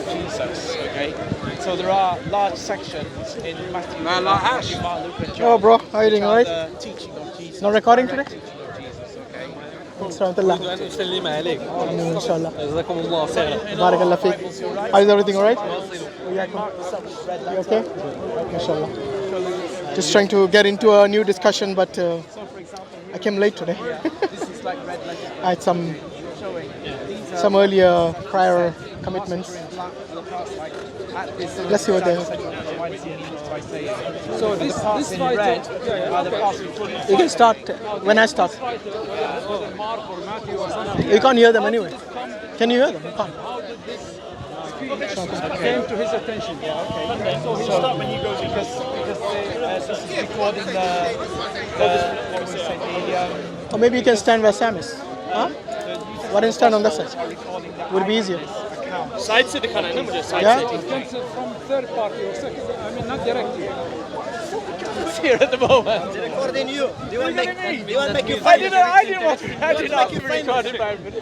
Jesus, okay? So there are large sections in Matthew, Mark, Luke, and John. Oh, bro, how are you doing? Alright? The teaching of Jesus. Not recording today? Teaching of Jesus, okay? Inshallah. Oh, Inshallah. جزاكم الله خيرا. Barakallah feek. How is everything alright? You You okay? Inshallah. Just trying to get into a new discussion, but I came late today. This is like red letters. I had some Showing earlier prior commitments. Let's see what they have. So this red are the parts You can start when I start. You can't hear them anyway. Can you hear them? You can't. came to his attention. Yeah, okay. So he'll stop when you go because this is recording what was it, Or maybe you can stand where Sam is. Huh? Why don't you stand on that side? Would it be easier? Side city kind of number, side Yeah? city. It comes from third party or second, I mean not directly. here at the moment. Recording you. Do you want to make you I didn't want to be recorded by everybody.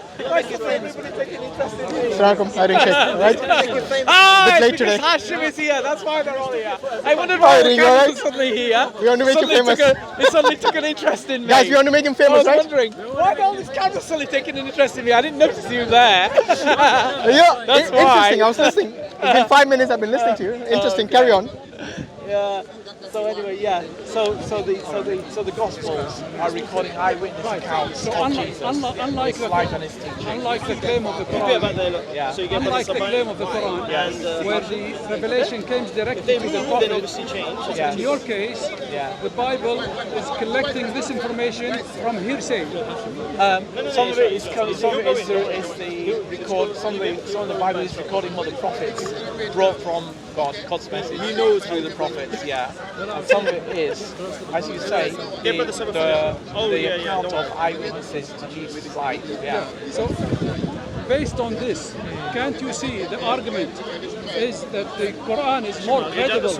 Assalamualaikum. How are you doing, Sheikh? Alright? Ah, Bit late because today. Hashim is here. That's why they're all here. I wondered How are why you the doing, cameras alright? are suddenly here. We want to make you famous. It suddenly took an interest in me. Guys, we want to make him I famous, was right? wondering, why are all these cameras suddenly taking an interest in me? I didn't notice you there. Yeah, That's why. interesting. I was listening. It's been 5 minutes I've been listening to you. Interesting. okay. Carry on. Yeah. So anyway, yeah. So the Gospels are recording eyewitness accounts of Jesus. Unlike His life and his teaching. unlike the claim of the Quran, Yeah. So you get unlike the claim of the Quran, where the revelation comes directly to the then prophet. obviously change. Yeah. In your case, Yeah. the Bible is collecting this information from hearsay. Some of it is the record. Some of the Bible is recording what the prophets brought from God's message. He knows through the prophets, yeah. And some of it is, as you say, the account of eyewitnesses to Jesus' life. Yeah. So, based on this, can't you see the argument is that the Quran is more credible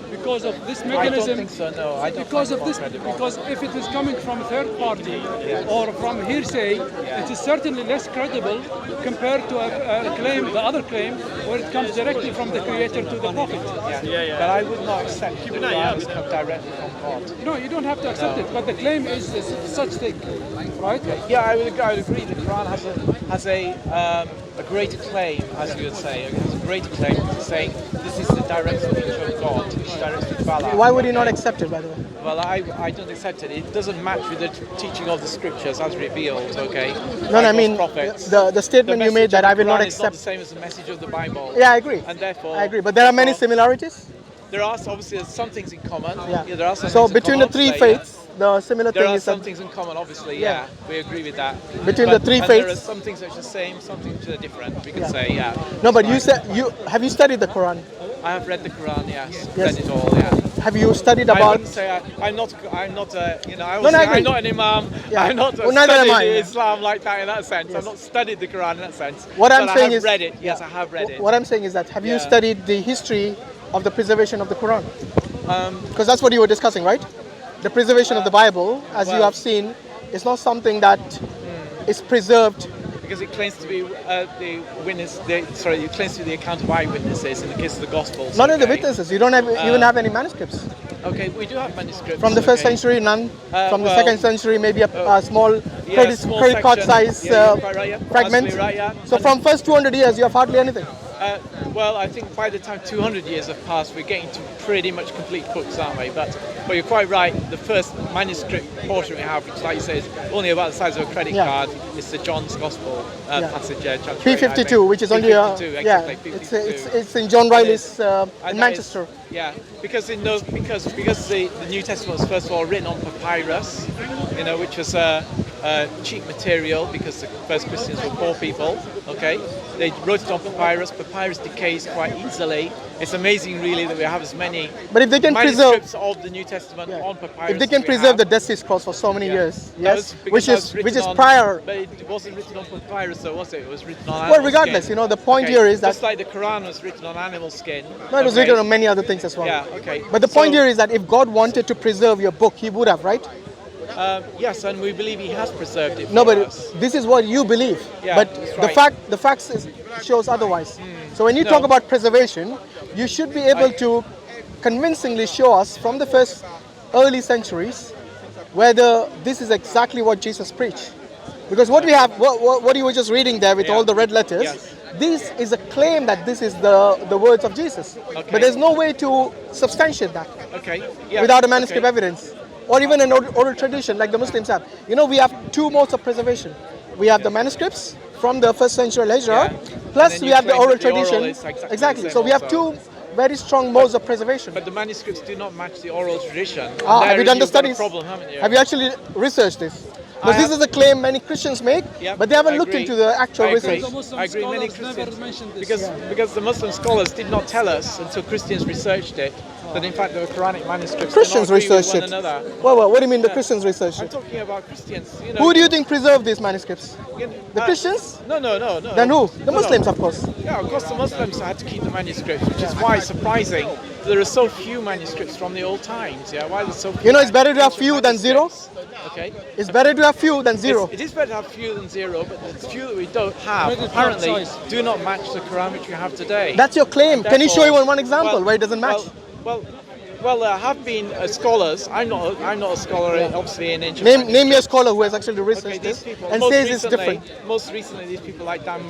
because of this I don't mechanism? think so. No, I don't. Because think of it's this, more credible. because if it is coming from a third party or from hearsay, it is certainly less credible compared to a claim, the other claim, where it comes directly from the Creator to the Prophet. Yeah. But I would not accept that the Quran has come directly from God. No, you don't have to accept it, but the claim is such thing, right? Yeah, I would agree. The Quran has a greater claim, as you would say. It has a greater claim to say this is the direct speech of God. It's direct speech of Allah. Why would you not accept it, by the way? Well, I don't accept it. It doesn't match with the teaching of the scriptures as revealed. Okay. No, By I mean, God's prophets. the statement you made message that of I the will not Quran is not accept. the same as the message of the Bible. Yeah, I agree. And therefore, I agree. But there are many similarities. There are obviously some things in common. Yeah. There are some So things in between the common, three obviously, yeah. faiths, the similar There thing are is some that things in common, obviously, Yeah. yeah, we agree with that. Between the three and there are faiths- some things which are the same, some things which are different, we can say, yeah. no. But you said have you studied the Quran? I have read the Quran, yes, Yes. read it all, yeah. Have you studied I about? wouldn't say I'm not, I No, I would say agree. I'm not an imam, Yeah. I'm not Well, neither am studied I. Islam like that in that sense, Yes. I've not studied the Quran in that sense. What but I'm I saying have is, read it, yes, I have read it. What I'm saying is that have you Yeah. studied the history of the preservation of the Quran? Because that's what you were discussing, right? The preservation of the Bible, as you well- have seen, is not something that is preserved. Because it claims to be the witness, it claims to be the account of eyewitnesses in the case of the Gospels. Not in the okay? witnesses. You don't have, even have any manuscripts. Okay, we do have manuscripts. From the first okay. century, none. From the well, second century, maybe a small Yeah, small credit card section. size Yeah, you're quite right, yeah. fragment. Absolutely right, yeah. So from first 200 years, you have hardly anything. Well, I think by the time 200 years have passed, we're getting to pretty much complete books, aren't we? But you're quite right. The first manuscript portion we have, which, like you say, is only about the size of a credit Yeah. card, is the John's Gospel passage. Chapter 352, 8, which is only a 352, yeah. exactly, It's 352. it's in John Riley's And in that Manchester. is- yeah, because the New Testament was first of all written on papyrus, which was cheap material because the first Christians were poor people. Okay, they wrote it on papyrus. Papyrus decays quite easily. It's amazing, really, that we have as many But if they can preserve, manuscripts of the New Testament on papyrus. if they can as we preserve have. the Dead Sea Scrolls for so many years, That yes, was because that was which written is on- prior. But it wasn't written on papyrus, though, was it? It was written on. Well, animal regardless, skin. the point Okay, here is that just like the Quran was written on animal skin. no, it was okay? written on many other things as well. Yeah, okay. But the point So- here is that if God wanted to preserve your book, He would have, right? Yes, and we believe He has preserved it. No, for but us. this is what you believe. Yeah, but that's the right. facts shows otherwise. So when you talk about preservation, you should be able to convincingly show us from the first early centuries whether this is exactly what Jesus preached. Because what we have, what you were just reading there with all the red letters, this is a claim that this is the words of Jesus. Okay. But there's no way to substantiate that Okay. Yeah. without a manuscript evidence or even an oral tradition like the Muslims have. You know, we have two modes of preservation. We have the manuscripts from the first century Al-Hijra, plus we have the oral tradition. Exactly. So we have two very strong modes of preservation. But the manuscripts do not match the oral tradition. Have you done the You've got a studies? problem, haven't you? Have you actually researched this? Because this is a claim many Christians make, but they haven't looked into the actual research. The Muslim I agree. Many scholars never Christians, mentioned this. because the Muslim scholars did not tell us until Christians researched it that in fact the Quranic manuscripts Christians do not agree with researched one it. another. Well, what do you mean the Christians researched I'm it? talking about Christians. You know, Who do you think preserved these manuscripts? The Christians? No. Then who? The Muslims, of course. Yeah, of course the Muslims had to keep the manuscripts, which is why it's surprising there are so few manuscripts from the old times. Yeah, why there's so few? You know, it's better to have few than zero. Okay. It's better to have few than zero. It is better to have few than zero, but the few that we don't have Maybe apparently size. do not match the Quran which we have today. That's your claim. Can you show Therefore- you one example well- where it doesn't match? Well, there have been scholars. I'm not a scholar, obviously in ancient. Name me a manuscripts. scholar who has actually Okay, researched these this people, and most says it's recently- different. Most recently, these people like Dan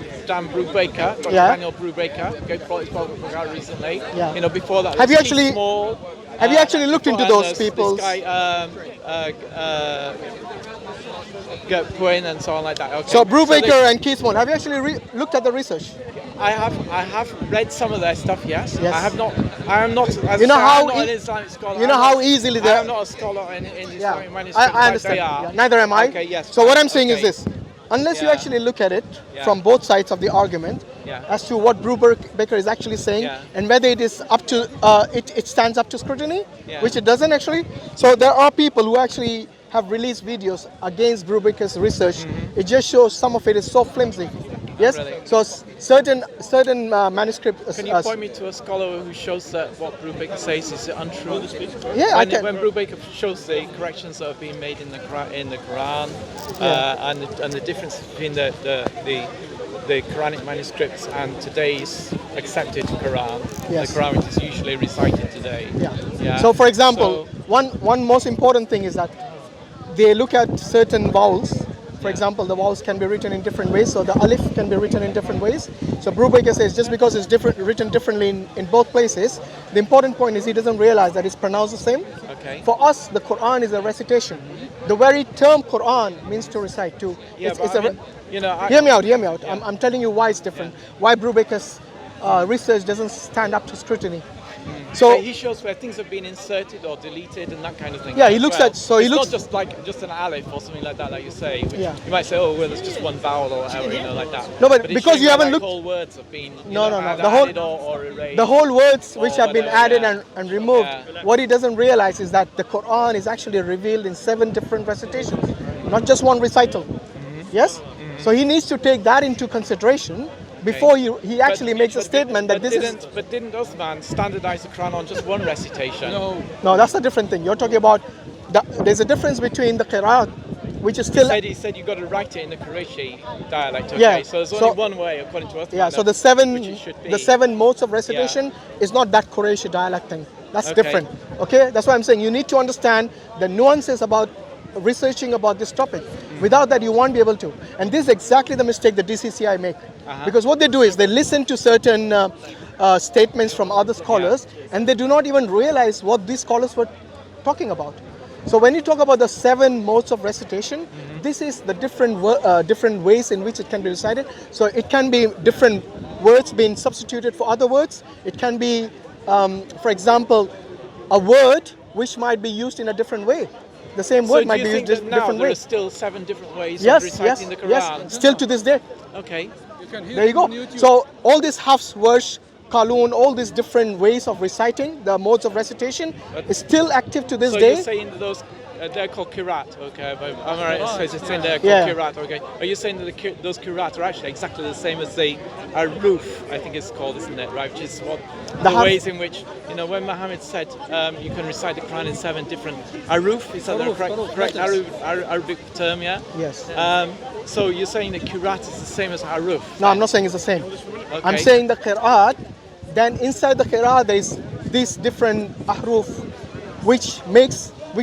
Brubaker, Dr. Yeah. Daniel Brubaker, brought his book out recently. Yeah. You know, before that, Have you Steve actually- Small, have you actually looked into beforehand those there's people's- This guy, Quinn and so on like that. Okay. So Brubaker they- and Keith Small, have you actually looked at the research? I have read some of their stuff. Yes. Yes. I have not. I am not. As You know I say, how I'm not an e- Islamic scholar. you know I'm how not- easily I they- am not a scholar in Islamic manuscripts. I understand. Like they are. Yeah, neither am I. Okay. Yes. So what I'm saying okay. is this: unless you Yeah. actually look at it Yeah. from both sides of the argument, Yeah. as to what Brubaker is actually saying, Yeah. and whether it is up to it stands up to scrutiny, Yeah. which it doesn't actually. So there are people who actually have released videos against Brubaker's research. It just shows some of it is so flimsy. Yes. Really? So certain manuscript. Can you point me to a scholar who shows that what Brubaker says is untrue? Yeah, I can. When Brubaker shows the corrections that have been made in the Quran, and the difference between the Quranic manuscripts and today's accepted Quran, Yes. the Quran which is usually recited today. Yeah. So for example, one most important thing is that they look at certain vowels. For example, the vowels can be written in different ways. So the alif can be written in different ways. So Brubaker says just because it's written differently in both places, the important point is he doesn't realize that it's pronounced the same. Okay. For us, the Quran is a recitation. The very term Quran means to recite too. Yeah, It's but a I mean, you know, Hear me out. I'm telling you why it's different. Why Brubaker's research doesn't stand up to scrutiny. So he shows where things have been inserted or deleted and that kind of thing. Yeah, he as looks well. at- so he it's looks- not just an alif or something like that, like you say. Which Yeah. You might say, oh well, it's just one vowel or whatever, you know, like that. No, but it's because showing you where, haven't like, looked- whole words have been No. either The whole- added or erased. the whole words Or which have been whatever, added yeah. and removed, Yeah. what he doesn't realize is that the Quran is actually revealed in 7 different recitations, not just one recital. Yes? So he needs to take that into consideration before he actually makes a statement that this is... But didn't Uthman standardize the Quran on just one recitation? No, that's a different thing. You're talking about... there's a difference between the Qira'at, which is still... He said you've got to write it in the Qurayshi dialect. Okay, Yeah, so there's so- only one way according to Uthman. Yeah, so which it should be. the 7 modes of recitation is not that Qurayshi dialect thing. That's Okay. different. Okay, that's why I'm saying you need to understand the nuances about researching about this topic. Without that, you won't be able to. And this is exactly the mistake the DCCI make, because what they do is they listen to certain statements from other scholars, and they do not even realize what these scholars were talking about. So when you talk about the 7 modes of recitation, this is the different ways in which it can be recited. So it can be different words being substituted for other words. It can be, for example, a word which might be used in a different way. The same word So might do be you used think in that now different there are ways. still 7 different ways of Yes, reciting the Quran? yes, still to this day. Okay. You can hear There you it go. on YouTube. So all these Hafs, Warsh, Qalun, all these different ways of reciting, the modes of recitation, is still active to this So day. you're saying that those they're called kirat, okay? But I'm alright. So it's saying they're called Yeah. kirat, okay? Are you saying that those kirat are actually exactly the same as the aruf? I think it's called, isn't it? Right? Which is what the harf- ways in which when Muhammad said you can recite the Quran in 7 different aruf. Is that the correct Arabic term? Yeah. Yes. So you're saying that kirat is the same as aruf? No, I'm not saying it's the same. I'm Okay. saying the qira'at, then inside the qira'at there is these different ahruf, which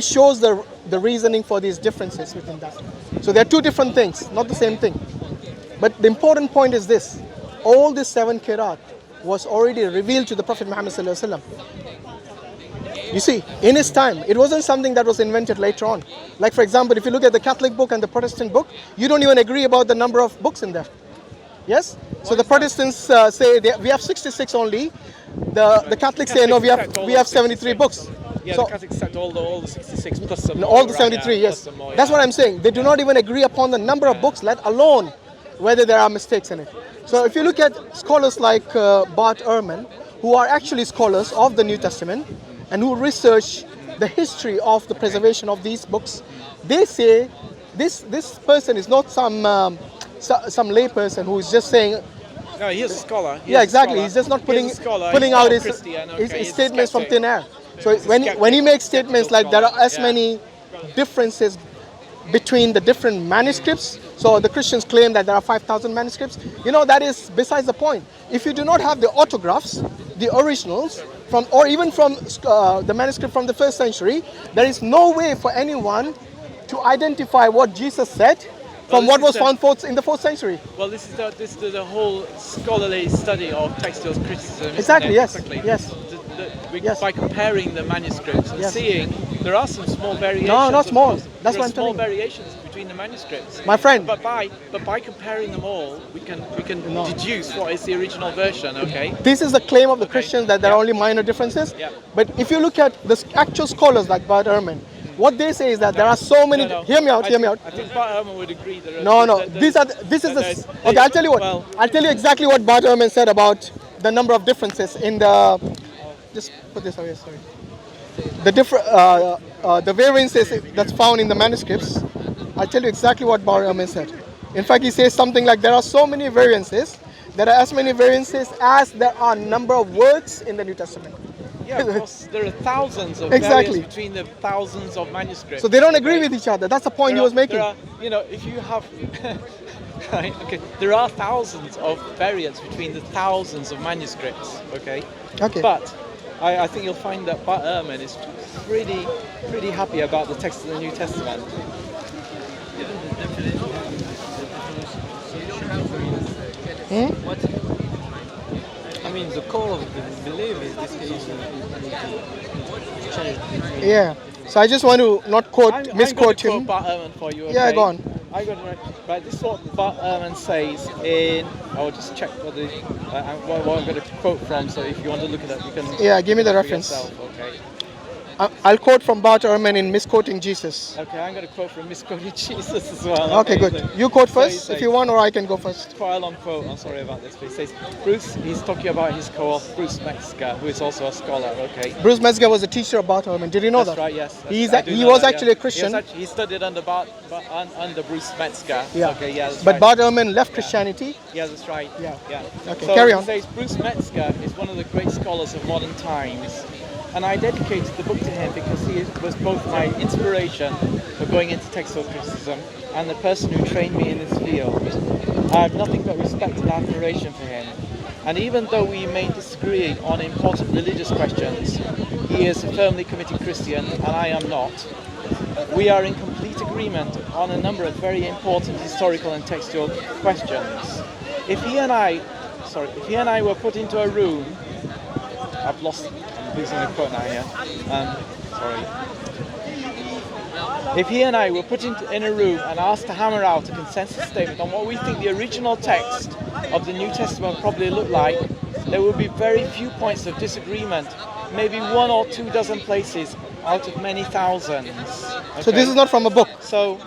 shows the reasoning for these differences within that. So there are two different things, not the same thing. But the important point is this: all these 7 qira'at was already revealed to the Prophet Muhammad sallallahu alaihi wasallam. You see, in his time, it wasn't something that was invented later on. Like for example, if you look at the Catholic book and the Protestant book, you don't even agree about the number of books in there. Yes? So the Protestants say we have 66 only. The Catholics say no, we have 73 books. Yeah, So the Catholics accept all the 66 plus some more. all the right, 73, yeah, yes. plus some more, That's yeah. what I'm saying. They do not even agree upon the number of books, let alone whether there are mistakes in it. So if you look at scholars like Bart Ehrman, who are actually scholars of the New Testament and who research the history of the preservation of these books, they say this person is not some lay person who is just saying. No, he is a scholar. Yeah, exactly. He's just not putting out his statements from thin air. So when he makes statements like there are as many differences between the different manuscripts, so the Christians claim that there are 5,000 manuscripts, that is besides the point. If you do not have the autographs, the originals, or even from the manuscript from the 1st century, there is no way for anyone to identify what Jesus said from what was found in the 4th century. Well, this is the whole scholarly study of textual criticism. isn't Exactly, it? yes, Exactly. yes. Yes. By comparing the manuscripts and Yes. seeing there are some small variations. No, not of small. course. That's There what are I'm small telling you. variations between the manuscripts. My friend. But by comparing them all, we can deduce what is the original version. Okay. This is the claim of the Christians that there are Yeah. only minor differences. Yeah. But if you look at the actual scholars like Bart Ehrman, what they say is that there are so many. No. Hear me out. Hear me out. I think Bart Ehrman would agree that. No. that This is the. there's- Okay, I'll tell you what. Well, I'll tell you exactly what Bart Ehrman said about the number of differences in the. Just put this away. Sorry. The variances that's found in the manuscripts. I'll tell you exactly what Bart Ehrman said. In fact, he says something like there are so many variances. There are as many variances as there are number of words in the New Testament. yeah, of course, there are thousands of Exactly. variants between the thousands of manuscripts. So they don't agree okay? with each other. That's the point he was making. If you have, right, okay, there are thousands of variants between the thousands of manuscripts, okay? Okay. But I think you'll find that Bart Ehrman is pretty happy about the text of the New Testament. I mean, the core of the belief is this case. Yeah. So I just want to not misquote I'm going to him. quote Bart Ehrman for you. Okay? Yeah, go on. I'm going to right. This is what Bart Ehrman says in. I will just check what I'm going to quote from. So if you want to look at it, you can. Yeah, give me the look for reference. yourself, okay. I'll quote from Bart Ehrman in misquoting Jesus. Okay, I'm going to quote from misquoting Jesus as well. Okay, good. So- You quote so he first if says- you want, or I can go first. Quite a long quote. I'm sorry about this, but he says he's talking about his co-author Bruce Metzger, who is also a scholar. Okay. Bruce Metzger was a teacher of Bart Ehrman. Did you know That's that? right. Yes. He was actually a Christian. He studied under under Bruce Metzger. Yeah. Okay. Yeah. That's But right. Bart Ehrman left Christianity. Yeah, that's right. Yeah. Yeah. Okay, So carry on. He says Bruce Metzger is one of the great scholars of modern times, and I dedicated the book to him because he was both my inspiration for going into textual criticism and the person who trained me in this field. I have nothing but respect and admiration for him. And even though we may disagree on important religious questions, he is a firmly committed Christian and I am not. We are in complete agreement on a number of very important historical and textual questions. If he and I were put into a room, I'm losing the quote now here. Sorry. If he and I were put in a room and asked to hammer out a consensus statement on what we think the original text of the New Testament probably looked like, there would be very few points of disagreement, maybe 1 or 2 dozen places out of many thousands. So this is not from a book. So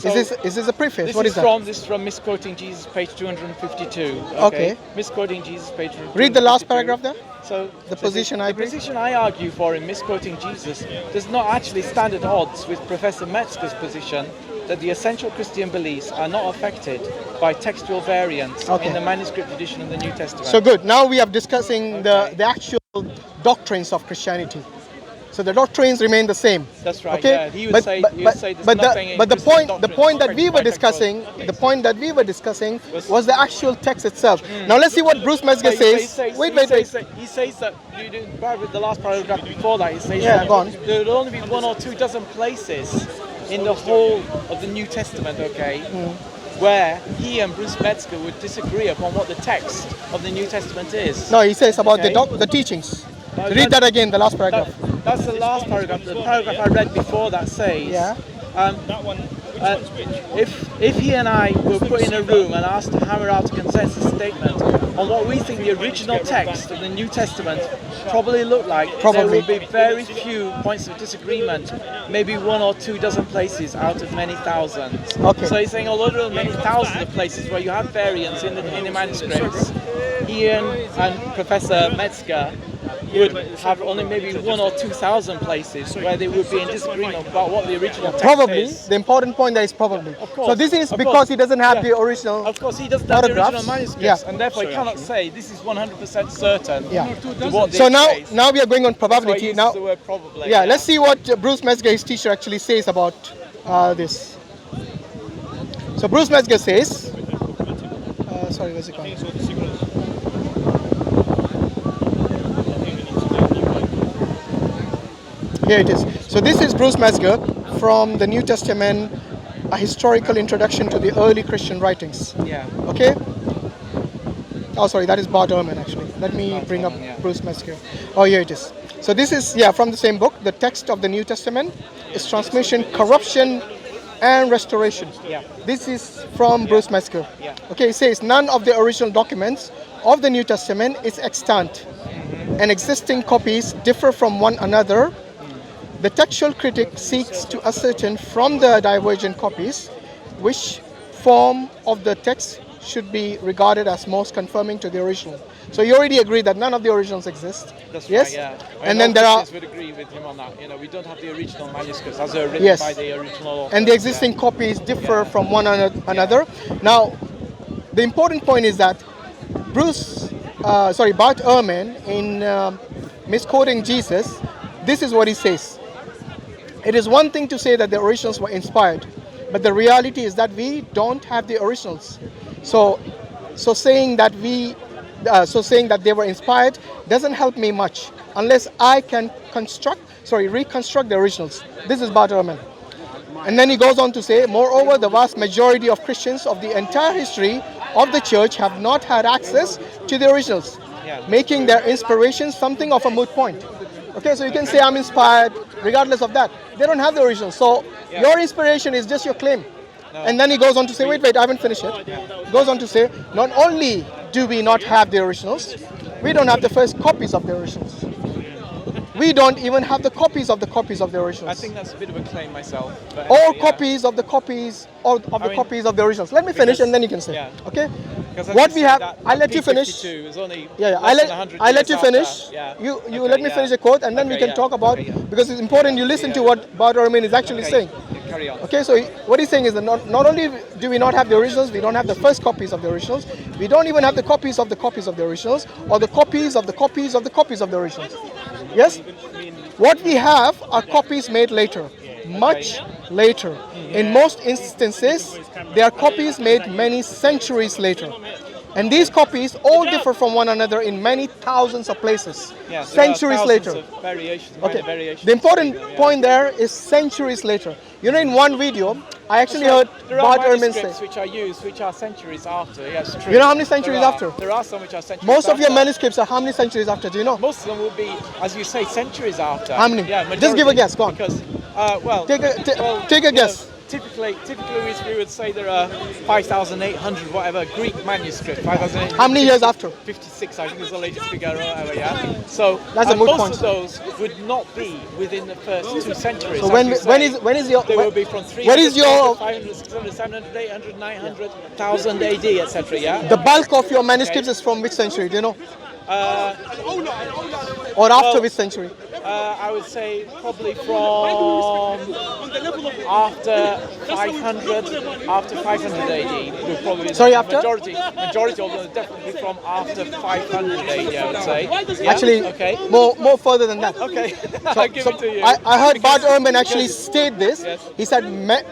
Is this a preface? this What is is that? This is from Misquoting Jesus, page 252. Okay. Misquoting Jesus, page 252. Read the last paragraph there. So The position I the agree. position I argue for in Misquoting Jesus does not actually stand at odds with Professor Metzger's position that the essential Christian beliefs are not affected by textual variants Okay. in the manuscript edition of the New Testament. So good. Now we are discussing the actual doctrines of Christianity. So the doctrines remain the same. That's right. Okay, Yeah. He would say there's but nothing. the point doctrine that we were discussing, was the actual text itself. Now let's see what Bruce Metzger says. Wait. He says that the last paragraph before that. He says Yeah, go on. there will only be 1 or 2 dozen places in the whole of the New Testament, okay, where he and Bruce Metzger would disagree upon what the text of the New Testament is. No, he says about Okay. the teachings. No, Read that again, the last paragraph. That's the last paragraph. The paragraph I read before that says, Yeah. if he and I were put in a room and asked to hammer out a consensus statement on what we think the original text of the New Testament probably looked like, there will be very few points of disagreement, maybe 1 or 2 dozen places out of many thousands. Okay. So he's saying although there are many thousands of places where you have variants in the manuscripts, Ian and Professor Metzger would have only maybe 1 or 2,000 places where they would be in disagreement about what the original text Probably. is. The important point there is probably. Of course, So this is of because course. he doesn't have Yeah. the original. Of course, he doesn't have the original Autographs. manuscripts, Yeah. and therefore he cannot say this is 100% certain. Yeah. To what So they now say. we are going on That's why he probability. uses Now, the word probably. yeah, let's see what Bruce Metzger, his teacher, actually says about this. So Bruce Metzger says, sorry, where's it going? Here it is. So this is Bruce Metzger from the New Testament, a historical introduction to the early Christian writings. Yeah. Okay? Oh, sorry, that is Bart Ehrman actually. Let me bring up Ehrman, yeah. Bruce Metzger. Oh, here it is. So this is, from the same book, the text of the New Testament, its transmission, corruption, and restoration. Yeah. This is from Bruce Metzger. Yeah. Okay, it says, none of the original documents of the New Testament is extant, and existing copies differ from one another. The textual critic seeks to ascertain from the divergent copies which form of the text should be regarded as most confirming to the original. So you already agreed that none of the originals exist. That's yes? right, yeah. And then there are, would agree with him on that. You know, we don't have the original manuscripts as they're written Yes. by the original author. and the existing copies differ from one another. Now, the important point is that Bart Ehrman, in misquoting Jesus, this is what he says. It is one thing to say that the originals were inspired, but the reality is that we don't have the originals. So saying that they were inspired doesn't help me much unless I can reconstruct the originals. This is Bart Ehrman. And then he goes on to say, moreover, the vast majority of Christians of the entire history of the church have not had access to the originals, making their inspiration something of a moot point. Okay, so you can say I'm inspired regardless of that. They don't have the original. So your inspiration is just your claim. No. And then he goes on to say, wait, I haven't finished yet. He goes on to say, not only do we not have the originals, we don't have the first copies of the originals. We don't even have the copies of the originals. I think that's a bit of a claim myself. But All anyway, copies of the copies of the copies of the originals. Let me finish and then you can say. Yeah. Okay? Because What we have, I'll let you finish. P52 is only I'll let you finish. You let me finish the quote and then we can talk about, because it's important you listen to what Bart Ehrman is actually saying. Carry on. Okay, so what he's saying is that not only do we not have the originals, we don't have the first copies of the originals, we don't even have the copies of the originals, or the copies of the copies of the copies of the originals. Yes? What we have are copies made later, much later. In most instances, they are copies made many centuries later. And these copies all differ from one another in many thousands of places, centuries later. Okay. The important point there is centuries later. You know, in one video, I actually heard Bart Ehrman say, which are used, which are centuries after. Yes, true. You know how many centuries after? There are some which are centuries Most after. of your manuscripts are how many centuries after? Do you know? Most of them will be, as you say, centuries after. How many? Yeah, Just give a guess. Go on. Because, take a guess. Typically, we would say there are 5,800 whatever Greek manuscripts. 5,800. How many years after? 56, I think is the latest figure or whatever. Yeah. So that's a moot most point. of those would not be within the first 2 centuries. So when is your? They will be from 300, what is your? 500, 600, 700, 800, 900, 1000 AD, etc. Yeah. The bulk of your manuscripts is from which century? Do you know? Or after which century? I would say probably from after 500, after 500 AD. Would probably be Sorry, the after? majority of them definitely from after 500 AD. I would say. Yeah? Actually, okay. more further than that. Okay, I'll give it to you. I heard Bart Ehrman actually state this. Yes. He said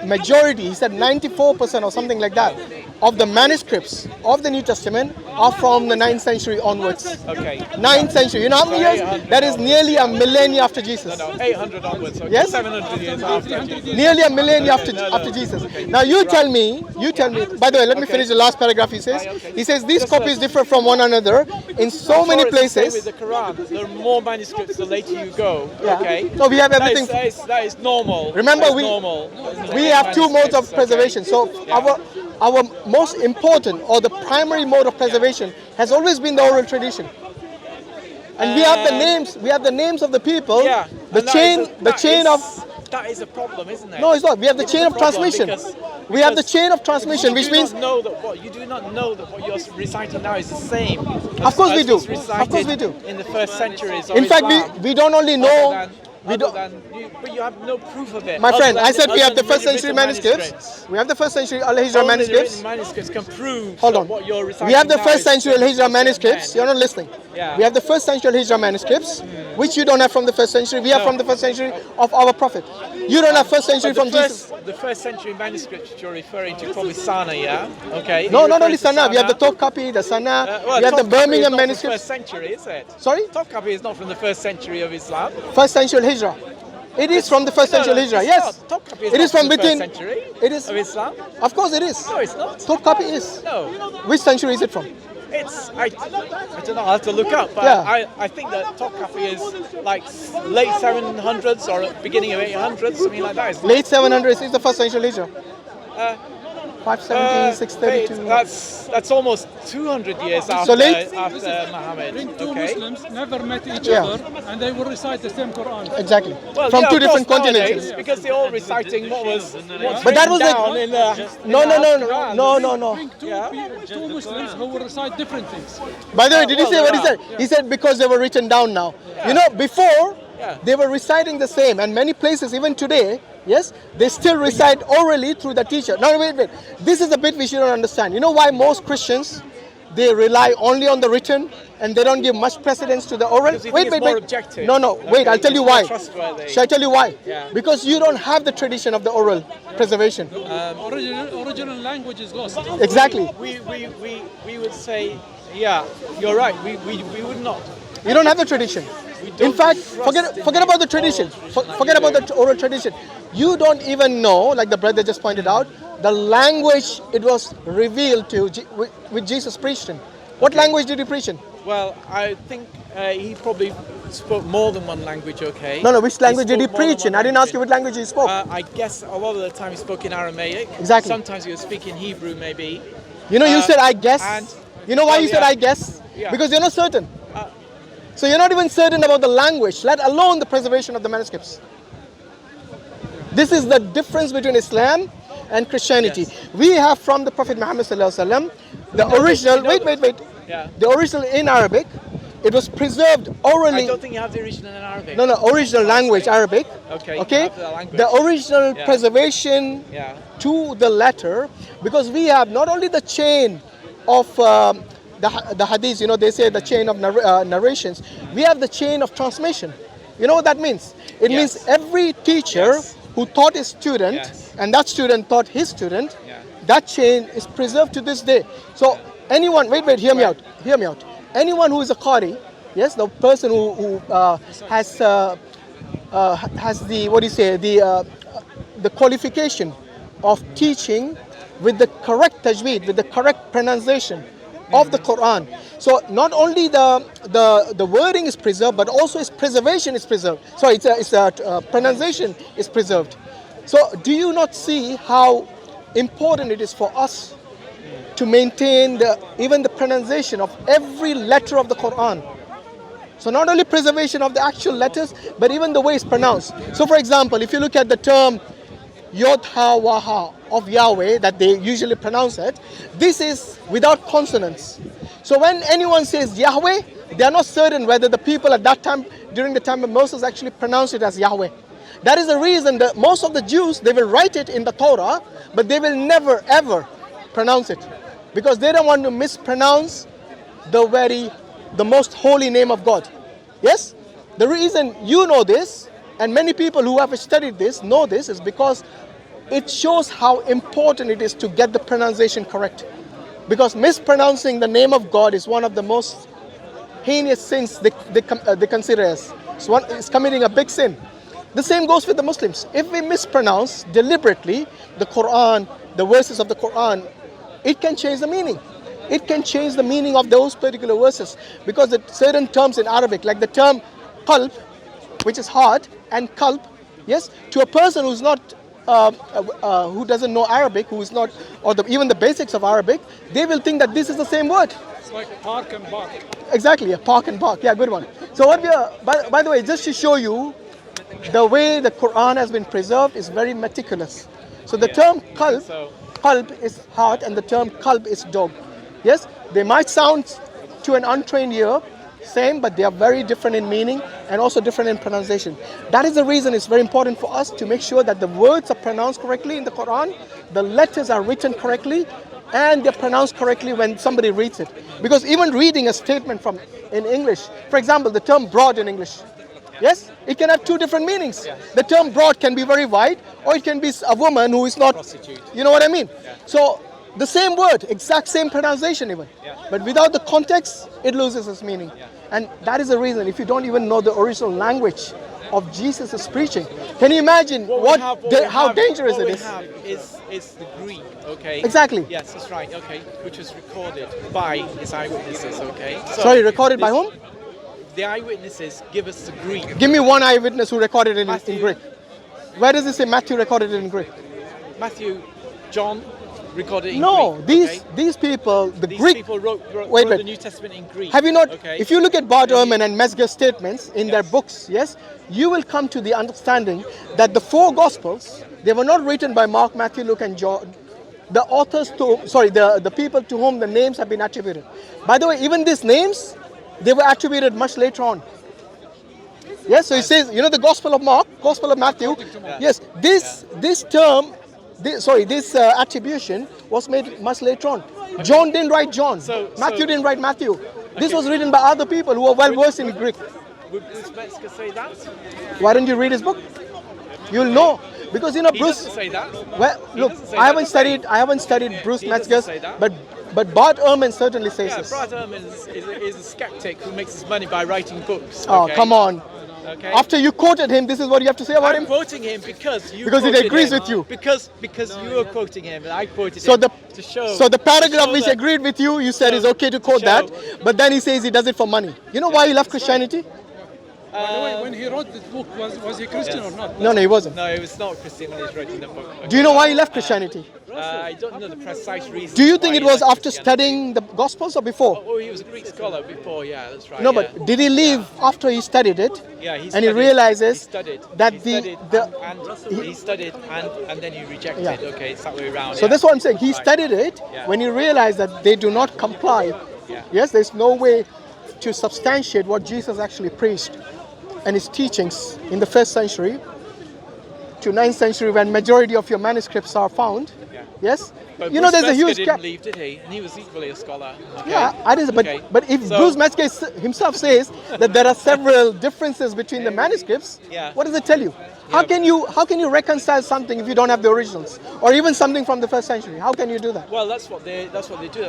majority, he said 94% or something like that, of the manuscripts of the New Testament are from the 9th century onwards. Okay. 9th century. You know how many years? 800 That is nearly a millennia after Jesus. No, 800 onwards. Okay. Yes? 700 years after. Jesus. Nearly a millennia after No. Jesus. Okay. Now you tell me, by the way, let me Okay. finish the last paragraph he says. Okay. He says these Just copies differ from one another in so many Sure, it's the same places. with the Quran. There are more manuscripts the later you go. Yeah. Okay. So we have everything. That is normal. Remember, That is we- normal. We have two modes of Manuscripts, okay. preservation. So our most important or the primary mode of preservation has always been the oral tradition. And we have the names of the people. Yeah. The and chain of that is a problem, isn't it? no, it's not. We have the It chain is a of problem transmission. because We have the chain of transmission, you which do means not know that what you do not know that what you're reciting now is the same. Of course we as do. was Of course we recited do. In the first centuries. Of in fact Islam. we don't only know But you have no proof of it. my friend, other I said we than have the first written century manuscripts. We have the first century Al-Hijra Only the manuscripts. written manuscripts can prove Hold that on. what you're reciting We have the now first is century Al-Hijra certain manuscripts. men. You're not listening. Yeah. We have the first century Al-Hijra manuscripts, which you don't have from the first century. We have No. from the first century of our prophet. You don't have first century But from Jesus. the first century manuscripts you're referring to probably Sana, yeah? Okay. No, You're not only referring to Sana. We have the top copy, the Sana. Well, we have the Top Copy is Birmingham not from the manuscripts. first century, is it? Sorry? Top Copy is not from the first century of Islam. First century Al-Hijra. It is from the first century Al-Hijra. it's Yes. not. Top Copy is It not is from the within. first century It is. of Islam. Of course it is. No, it's not. Top copy is. No. Which century is it from? I don't know, I'll have to look up, but Yeah. I think that Top Copy is like late 700s or beginning of 800s, something like that. Isn't it? Late 700s is the first century Al-Hijra. 570, 632. That's almost 200 years after, So late- after Muhammad. Two Okay. Muslims never met each Yeah. other and they will recite the same Quran. Exactly. Well, From yeah, two of different course, continents. nowadays, because they're all reciting what's But that was down like in the no. Bring two, Yeah. two Muslims who will recite different things. By the way, did you well, say what he there said? He said because they were written down now. You know, before Yeah. they were reciting the same, and many places, even today, yes, they still recite orally through the teacher. Now, wait. This is a bit we shouldn't understand. You know why most Christians they rely only on the written and they don't give much precedence to the oral? Because you think it's more objective. No. Wait, Okay, I'll tell you it's more why. trustworthy. Shall I tell you why? Yeah. Because you don't have the tradition of the oral preservation. Original language is lost. Exactly. We would say, yeah, you're right. We would not. You don't have the tradition. In don't fact, trust forget about the tradition. Forget about the oral tradition. You don't even know, like the brother just pointed out, the language it was revealed to with Jesus preached in. What language did he preach in? Well, I think he probably spoke more than one language. Okay. No. Which language did he spoke more preach than in? one I didn't ask you language. what language he spoke. I guess a lot of the time he spoke in Aramaic. Exactly. Sometimes he was speaking Hebrew, maybe. You know, you said I guess. and- You know why well, you said yeah. I guess? Yeah. Because you're not certain. So you're not even certain about the language, let alone the preservation of the manuscripts. This is the difference between Islam and Christianity. Yes. We have from the Prophet Muhammad sallallahu alaihi wasallam the original. Wait. Yeah. The original in Arabic. It was preserved I orally. don't think you have the original in Arabic. No, original language Arabic. Okay. Okay. You have the language. The original Yeah. preservation Yeah. to the letter, because we have not only the chain of the hadiths, you know, they say the chain of narrations, we have the chain of transmission. You know what that means? It Yes. means every teacher Yes. who taught his student, Yes. and that student taught his student, Yeah. that chain is preserved to this day. So anyone, wait, hear me out. Anyone who is a qari, yes, the person who has the, what do you say, the qualification of teaching with the correct tajweed, with the correct pronunciation of the Quran. So not only the wording is preserved, but also its preservation is preserved. Sorry, its pronunciation is preserved. So do you not see how important it is for us to maintain even the pronunciation of every letter of the Quran? So not only preservation of the actual letters, but even the way it's pronounced. So for example, if you look at the term Yod Ha Waha of Yahweh that they usually pronounce it, this is without consonants. So when anyone says Yahweh, they are not certain whether the people at that time, during the time of Moses, actually pronounced it as Yahweh. That is the reason that most of the Jews, they will write it in the Torah, but they will never ever pronounce it, because they don't want to mispronounce the most holy name of God. Yes? The reason you know this, and many people who have studied this know this, is because it shows how important it is to get the pronunciation correct. Because mispronouncing the name of God is one of the most heinous sins they consider as. It's committing a big sin. The same goes with the Muslims. If we mispronounce deliberately the Quran, the verses of the Quran, it can change the meaning. It can change the meaning of those particular verses, because the certain terms in Arabic, like the term qalb, which is heart, and qalb, yes, to a person who's not, who doesn't know Arabic, who is not, or even the basics of Arabic, they will think that this is the same word. It's like park and bark. Exactly, a park and bark. Yeah, good one. So what we are, by the way, just to show you the way the Quran has been preserved is very meticulous. So the term qalb is heart, and the term qalb is dog. Yes, they might sound to an untrained ear same, but they are very different in meaning and also different in pronunciation. That is the reason it's very important for us to make sure that the words are pronounced correctly in the Quran, the letters are written correctly, and they're pronounced correctly when somebody reads it. Because even reading a statement in English, for example, the term broad in English, yes, it can have two different meanings. The term broad can be very wide, or it can be a woman who is not, you know what I mean? So the same word, exact same pronunciation even. But without the context, it loses its meaning. And that is the reason, if you don't even know the original language of Jesus' preaching, can you imagine how dangerous it is? What we have is the Greek, okay? Exactly. Yes, that's right, okay, which was recorded by his eyewitnesses, okay? So Sorry, recorded by whom? The eyewitnesses give us the Greek. Give me one eyewitness who recorded it in Matthew. Greek. Where does it say Matthew recorded it in Greek? Matthew, John recorded in No, Greek. these people, These Greek. people wrote Wait. the New Testament in Greek. Have you not? Okay? If you look at Bart Ehrman and Metzger's statements in their books, yes, you will come to the understanding that the four Gospels, they were not written by Mark, Matthew, Luke, and John. The authors the people to whom the names have been attributed. By the way, even these names, they were attributed much later on. Yes, so it says, you know, the Gospel of Mark, Gospel of Matthew. Yes, this term. This attribution was made much later on. John didn't write John. Matthew didn't write Matthew. This was written by other people who are well versed in Greek. Would Bruce Metzger say that? Why don't you read his book? You'll know, because you know He Bruce. doesn't say that. Well, look, I haven't studied Bruce Metzger's, but Bart Ehrman certainly says Yeah, this. Bart Ehrman is a skeptic who makes his money by writing books. Oh, okay? come on. Okay. After you quoted him, this is what you have to say about I'm him? quoting him because you Because it quoted agrees him. with you. Because you were quoting him and I quoted So him the to show. So the paragraph to show which that- agreed with you, you said So, it's okay to quote show- that, but then he says he does it for money. You know why he left Christianity? By the way, when he wrote this book, was he Christian or not? No, he wasn't. No, it was not Christian when he was writing the book. Okay. Do you know why he left Christianity? I don't know the precise reason. Do you think why it he was left after Christianity. studying the Gospels or before? Oh, he was a Greek scholar before, yeah, that's right. No, yeah. but did he leave after he studied it? Yeah, and he realizes he studied, that he the studied and then he rejected. Yeah. Okay, it's that way around. So yeah. that's what I'm saying. He Right. studied it Yeah. when he realized that they do not comply. Yeah. Yes, there's no way to substantiate what Jesus actually preached and his teachings in the 1st century to 9th century, when majority of your manuscripts are found. Yeah. Yes, But you know, Bruce there's a Metzger huge didn't gap. leave, did he? And he was equally a scholar. Okay. Yeah, I did, Okay. but if So- Bruce Metzger himself says that there are several differences between the manuscripts, Yeah. what does it tell you? How can you reconcile something if you don't have the originals, or even something from the 1st century? How can you do that? Well, that's what they do. That's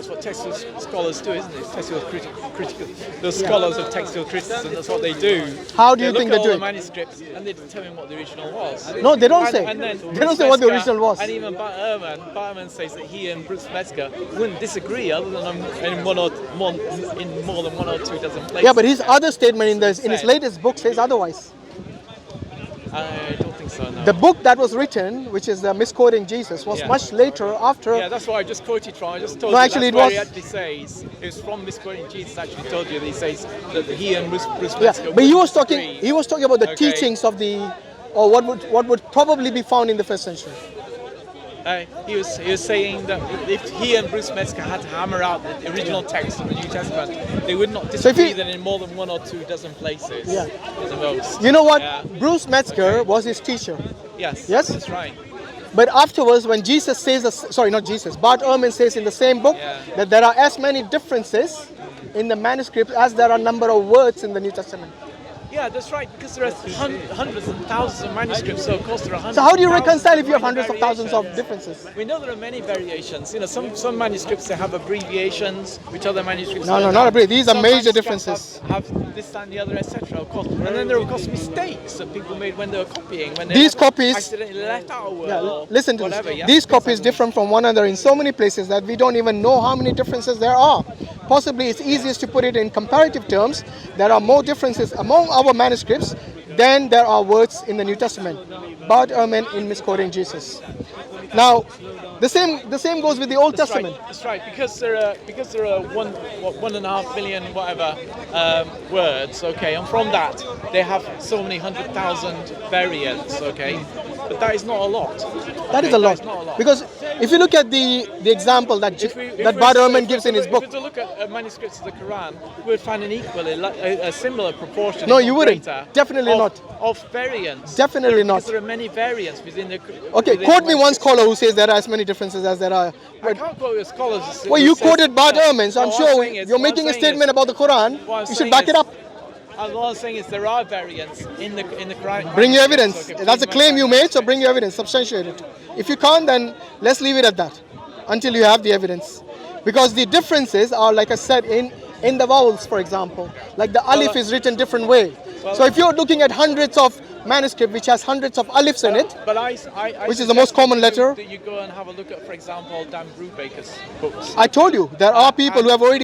what textual scholars do, isn't it? Textual critical. The scholars of textual criticism. That's what they do. How do you think they they look do at all it? the manuscripts and they determine what the original was. No, they don't And- say. and then They don't say what the Metzger original was. And even Bart Ehrman says that he and Bruce Metzger wouldn't disagree, other than in more than one or two dozen places. Yeah, but his other statement in his latest book says otherwise. I don't think so. No. The book that was written, which is Misquoting Jesus, was Yeah. much later after. Yeah, that's what I just quoted from. I just told No, you actually that's it where was- he actually says it was from Misquoting Jesus. Actually told you that he says that he and Bruce Yeah, Metzger but he was wouldn't talking. disagree. He was talking about the Okay. teachings of or what would probably be found in the 1st century. He was saying that if he and Bruce Metzger had to hammer out the original text of the New Testament, they would not disagree that in more than 1 or 2 dozen places. Yeah. At the most. You know what? Yeah. Bruce Metzger was his teacher. Yes. Yes? That's right. But afterwards, when Jesus says, sorry, not Jesus, Bart Ehrman says in the same book that there are as many differences in the manuscript as there are number of words in the New Testament. Yeah, that's right, because there are hundreds and thousands of manuscripts, so of course there are hundreds. So how do you and reconcile if you have minor hundreds of thousands of variations. differences? We know there are many variations. You know, some manuscripts they have abbreviations, which other manuscripts No, don't not have. abbreviations. These are Some major manuscripts differences. Have this and the other, etc. Of course, and then there are of course mistakes that people made when they were copying. When they These copies, accidentally left out a word. Or listen to whatever, this. yeah? These copies differ from one another in so many places that we don't even know how many differences there are. Possibly it's easiest to put it in comparative terms. There are more differences among our manuscripts than there are words in the New Testament. Bart Ehrman in misquoting Jesus. Now, the same goes with the Old Testament. That's right. Because there are 1.5 million whatever words. Okay, and from that they have so many 100,000 variants. Okay, but that is not a lot. That is a lot. Because if you look at the example that Bart Ehrman gives in his book. If we were to look at manuscripts of the Quran, we would find a similar proportion. No, if you not wouldn't. greater, Definitely not. Of variants. Definitely not. Because there are many variants within the. Okay, within quote the me one scholar who says there are as many differences as there are. I can't quote your scholars. Well, you quoted Bart Ehrman, so I'm What sure saying is- you're what I'm making a saying statement is- about the Quran. what I'm You should saying back is- it up. All I'm saying is there are variants in the Quran. Bring your evidence. Okay, That's a bring claim my you made, so manuscripts. bring your evidence, substantiate it. If you can't, then let's leave it at that until you have the evidence. Because the differences are, like I said, in the vowels, for example. Like the alif is written different way. So if you're looking at hundreds of manuscript which has hundreds of alifs in it, But which is the most common letter. That you go and have a look at, for example, Dan Brubaker's books. I told you, there are people who have already